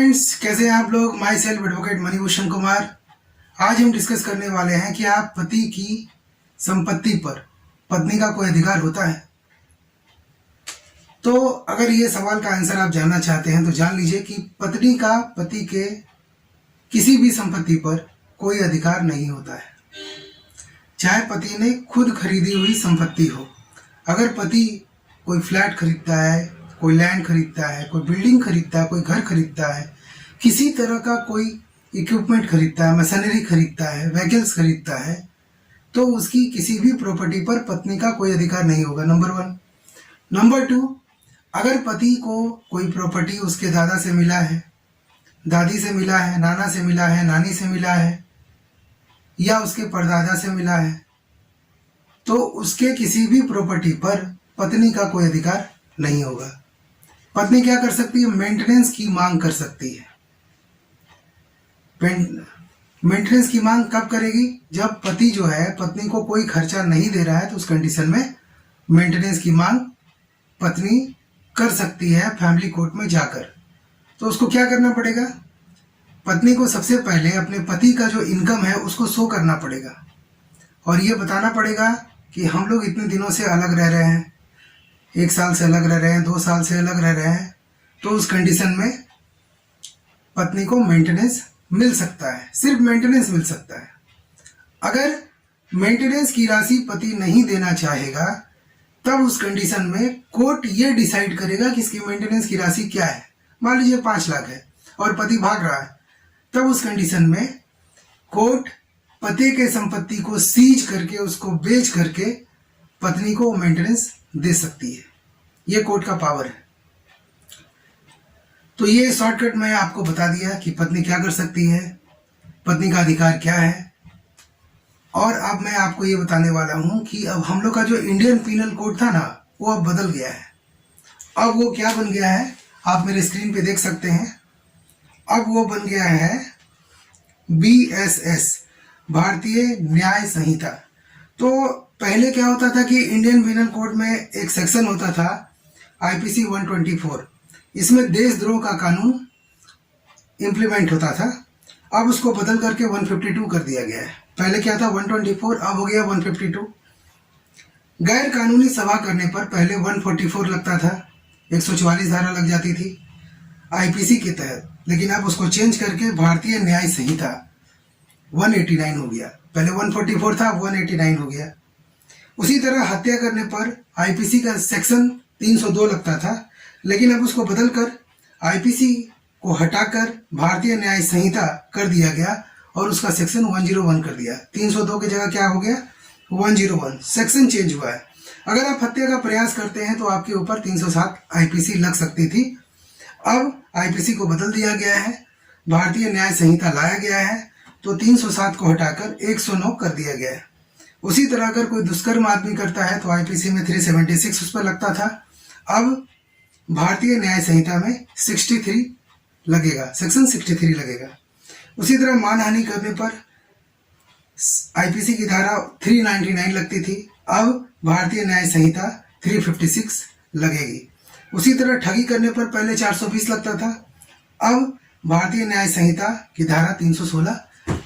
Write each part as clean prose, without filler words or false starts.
Friends, कैसे हैं आप लोग। My self advocate Manibhushan Kumar. आज हम डिस्कस करने वाले हैं कि आप पति की संपत्ति पर पत्नी का कोई अधिकार होता है। तो अगर ये सवाल का आंसर आप जानना चाहते हैं तो जान लीजिए कि पत्नी का पति के किसी भी संपत्ति पर कोई अधिकार नहीं होता है, चाहे पति ने खुद खरीदी हुई संपत्ति हो। अगर पति कोई फ्लैट खरीदता है, कोई लैंड खरीदता है, कोई बिल्डिंग खरीदता है, कोई घर खरीदता है, किसी तरह का कोई इक्विपमेंट खरीदता है, मशीनरी खरीदता है, व्हीकल्स खरीदता है, तो उसकी किसी भी प्रॉपर्टी पर पत्नी का कोई अधिकार नहीं होगा, नंबर 1। नंबर 2, अगर पति को कोई प्रॉपर्टी उसके दादा से मिला है, दादी से मिला है, नाना से मिला है, नानी से मिला है या उसके परदादा से मिला है, तो उसके किसी भी प्रॉपर्टी पर पत्नी का कोई अधिकार नहीं होगा। पत्नी क्या कर सकती है? मेंटेनेंस की मांग कर सकती है। मेंटेनेंस की मांग कब करेगी? जब पति जो है पत्नी को कोई खर्चा नहीं दे रहा है, तो उस कंडीशन में मेंटेनेंस की मांग पत्नी कर सकती है फैमिली कोर्ट में जाकर। तो उसको क्या करना पड़ेगा? पत्नी को सबसे पहले अपने पति का जो इनकम है उसको शो करना पड़ेगा और ये बताना पड़ेगा कि हम लोग इतने दिनों से अलग रह रहे हैं, 1 साल से अलग रह रहे हैं, 2 साल से अलग रह रहे हैं, तो उस कंडीशन में पत्नी को मेंटेनेंस मिल सकता है, सिर्फ मेंटेनेंस मिल सकता है। अगर मेंटेनेंस की राशि पति नहीं देना चाहेगा, तब उस कंडीशन में कोर्ट ये डिसाइड करेगा कि इसकी मेंटेनेंस की राशि क्या है। मान लीजिए 5 लाख है और पति भाग रहा है, तब उस कंडीशन में कोर्ट पति के संपत्ति को सीज करके, उसको बेच करके पत्नी को मेंटेनेंस दे सकती है। ये कोर्ट का पावर है। तो ये शॉर्टकट में आपको बता दिया कि पत्नी क्या कर सकती है, पत्नी का अधिकार क्या है। और अब मैं आपको ये बताने वाला हूं कि अब हम लोग का जो इंडियन पीनल कोड था ना, वो अब बदल गया है। अब वो क्या बन गया है, आप मेरे स्क्रीन पे देख सकते हैं। अब वो बन गया है BSS, भारतीय न्याय संहिता। तो पहले क्या होता था कि इंडियन पीनल कोड में एक सेक्शन होता था IPC 124, इसमें देशद्रोह का कानून इंप्लीमेंट होता था। अब उसको बदल करके 152 कर दिया गया है। पहले क्या था 124, अब हो गया 152। गैर कानूनी सभा करने पर पहले 144 लगता था, 144 धारा लग जाती थी IPC के तहत, लेकिन अब उसको चेंज करके भारतीय न्याय संहिता 189 हो गया। पहले 144 था, 189 हो गया। उसी तरह हत्या करने पर IPC का सेक्शन 302 लगता था, लेकिन अब उसको बदलकर IPC को हटाकर भारतीय न्याय संहिता कर दिया गया और उसका सेक्शन 101 कर दिया। 302 की जगह क्या हो गया? 101। सेक्शन चेंज हुआ है। अगर आप हत्या का प्रयास करते हैं तो आपके ऊपर 307 IPC लग सकती थी। अब IPC को बदल दिया गया है, भारतीय न्याय संहिता लाया गया है, तो 307 को हटाकर 109 कर दिया गया है। उसी तरह अगर कोई दुष्कर्म आदमी करता है तो IPC में 376 उस पर लगता था, अब भारतीय न्याय संहिता में 63 लगेगा, सेक्शन 63 लगेगा। उसी तरह मानहानि करने पर IPC की धारा 399 लगती थी, अब भारतीय न्याय संहिता 356 लगेगी। उसी तरह ठगी करने पर पहले 420 लगता था, अब भारतीय न्याय संहिता की धारा 316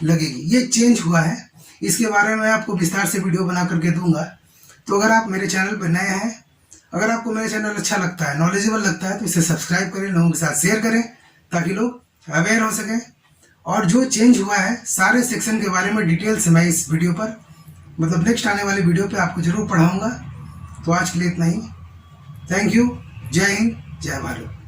लगेगी। ये चेंज हुआ है। इसके बारे में आपको विस्तार से वीडियो बना करके दूंगा। तो अगर आप मेरे चैनल पर नए हैं, अगर आपको मेरा चैनल अच्छा लगता है, नॉलेजेबल लगता है, तो इसे सब्सक्राइब करें, लोगों के साथ शेयर करें ताकि लोग अवेयर हो सकें। और जो चेंज हुआ है सारे सेक्शन के बारे में डिटेल से मैं इस वीडियो पर, मतलब नेक्स्ट आने वाले वीडियो पे आपको जरूर पढ़ाऊंगा। तो आज के लिए इतना ही। Thank you. जय हिंद, जय भारत।